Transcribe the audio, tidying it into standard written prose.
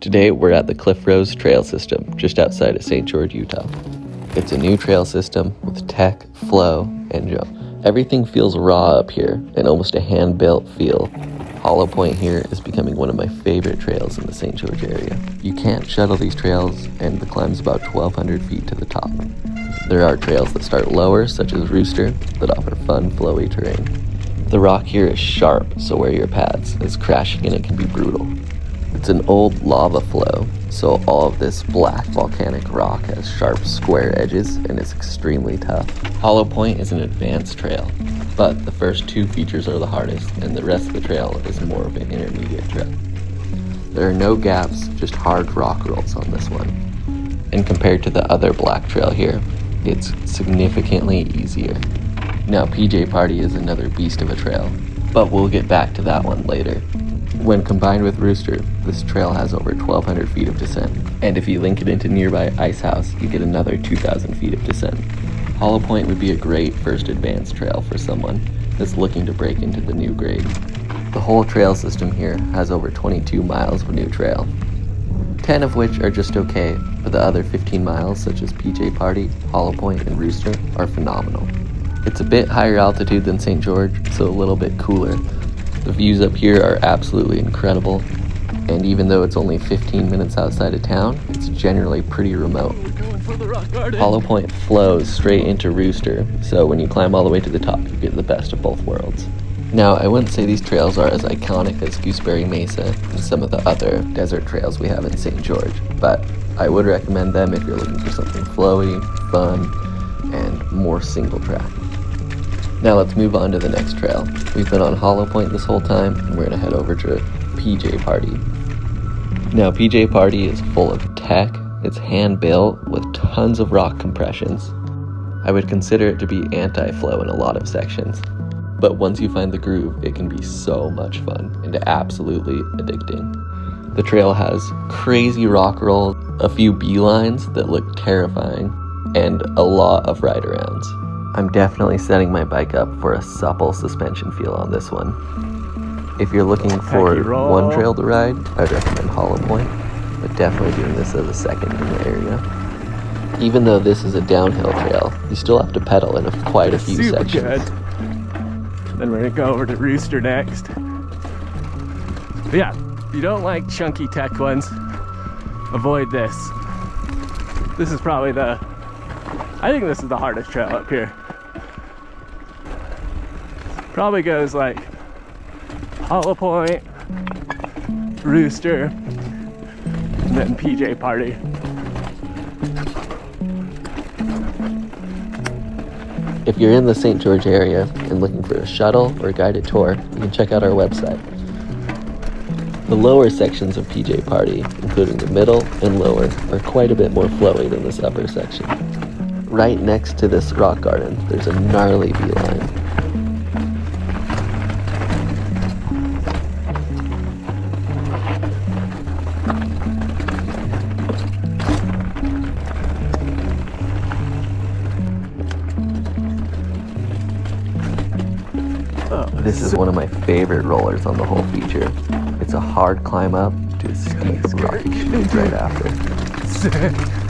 Today we're at the Cliffrose Trail System, just outside of St. George, Utah. It's a new trail system with tech, flow, and jump. Everything feels raw up here and almost a hand-built feel. Hollow Point here is becoming one of my favorite trails in the St. George area. You can't shuttle these trails, and the climb's about 1,200 feet to the top. There are trails that start lower, such as Rooster, that offer fun, flowy terrain. The rock here is sharp, so wear your pads, as crashing in it can be brutal. It's an old lava flow, so all of this black volcanic rock has sharp square edges and is extremely tough. Hollow Point is an advanced trail, but the first two features are the hardest, and the rest of the trail is more of an intermediate trail. There are no gaps, just hard rock rolls on this one. And compared to the other black trail here, it's significantly easier. Now PJ Party is another beast of a trail, but we'll get back to that one later. When combined with Rooster, this trail has over 1,200 feet of descent, and if you link it into nearby Ice House, you get another 2,000 feet of descent. Hollow Point would be a great first advanced trail for someone that's looking to break into the new grade. The whole trail system here has over 22 miles of new trail, 10 of which are just okay, but the other 15 miles, such as PJ Party, Hollow Point, and Rooster, are phenomenal. It's a bit higher altitude than St. George, so a little bit cooler. The views up here are absolutely incredible, and even though it's only 15 minutes outside of town, it's generally pretty remote. Hollow Point flows straight into Rooster, so when you climb all the way to the top, you get the best of both worlds. Now, I wouldn't say these trails are as iconic as Gooseberry Mesa and some of the other desert trails we have in St. George, but I would recommend them if you're looking for something flowy, fun, and more single track. Now let's move on to the next trail. We've been on Hollow Point this whole time, and we're gonna head over to PJ Party. Now PJ Party is full of tech. It's hand-built with tons of rock compressions. I would consider it to be anti-flow in a lot of sections. But once you find the groove, it can be so much fun and absolutely addicting. The trail has crazy rock rolls, a few beelines that look terrifying, and a lot of ride-arounds. I'm definitely setting my bike up for a supple suspension feel on this one. If you're looking for one trail to ride, I'd recommend Hollow Point, but definitely doing this as a second in the area. Even though this is a downhill trail, you still have to pedal in quite a few sections. Good. Then we're gonna go over to Rooster next. But yeah, if you don't like chunky tech ones, avoid this. This is probably I think this is the hardest trail up here. Probably goes like Hollow Point, Rooster, and then PJ Party. If you're in the St. George area and looking for a shuttle or a guided tour, you can check out our website. The lower sections of PJ Party, including the middle and lower, are quite a bit more flowy than this upper section. Right next to this rock garden, there's a gnarly beeline. This is one of my favorite rollers on the whole feature. It's a hard climb up to a steep rocky chute right after.